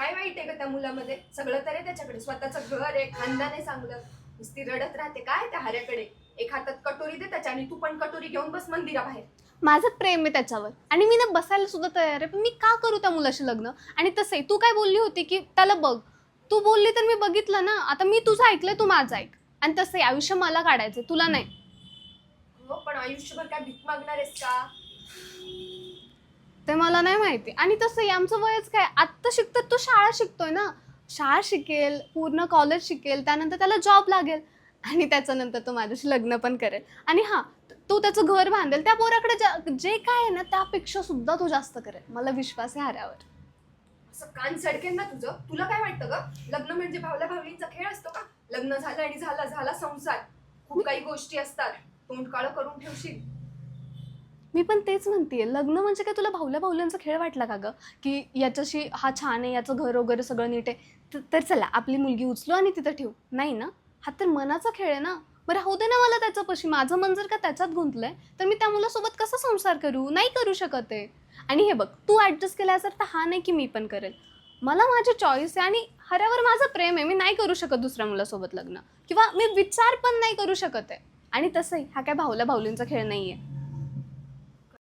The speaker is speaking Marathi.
काय वाईट आहे का त्या मुलामध्ये? सगळं तर आहे त्याच्याकडे, स्वतःचं घर आहे, खानदान आहे चांगलं. नुसती रडत राहते काय त्या हऱ्याकडे. एक हातात कटोरी दे त्याच्या आणि तू पण कटोरी घेऊन बस मंदिराबाहेर. माझं प्रेम आहे त्याच्यावर आणि मी ना बसायला सुद्धा तयार आहे, पण मी का करू त्या मुलाशी लग्न? आणि तसंही तू काय बोलली होती की त्याला बघ. तू बोलली तर मी बघितलं ना. आता मी तुझं ऐकलंय, तू माझं ऐक. आणि तसंही आयुष्य मला काढायचंय, तुला नाही. हो पण आयुष्यभर काय भीक मागणार आहेस का? ते मला नाही माहिती. आणि तसंही आमचं वयच काय, आत्ता शिकतात, तो शाळा शिकतोय ना. शाळा शिकेल, पूर्ण कॉलेज शिकेल, त्यानंतर त्याला जॉब लागेल आणि त्याच्यानंतर तो माझ्याशी लग्न पण करेल. आणि हां, तो त्याचं घर बांधेल. त्या पोराकडे जे काय आहे ना त्यापेक्षा सुद्धा तो जास्त करेल. मला विश्वास आहे हऱ्यावर. असं कान सडकेल ना तुझं. तुला काय वाटतं ग? लग्न म्हणजे भावल्या भावलींचा खेळ असतो का? लग्न झालं आणि झाला संसार. खूप काही गोष्टी असतात. तोंड काळं करून ठेवशील. मी पण तेच म्हणतेय, लग्न म्हणजे काय तुला भावल्या भावल्यांचा खेळ वाटला का ग? की याच्याशी हा छान आहे, याचं घर वगैरे सगळं नीट आहे, तर चला आपली मुलगी उचलू आणि तिथं ठेवू. नाही ना, हा तर मनाचा खेळ आहे ना. बरं राहू दे ना मला त्याच्यापाशी. माझं मन जर का त्याच्यात गुंतलंय तर मी त्या मुलासोबत कसा संसार करू? नाही करू शकत आहे. आणि हे बघ, तू ऍडजस्ट केला असेल तर हा नाही की मी पण करेल. मला माझी चॉईस आहे आणि हऱ्यावर माझं प्रेम आहे. मी नाही करू शकत दुसऱ्या मुलासोबत लग्न, किंवा मी विचार पण नाही करू शकत आहे. आणि तसंही हा काय भावल्या भावलींचा खेळ नाहीये.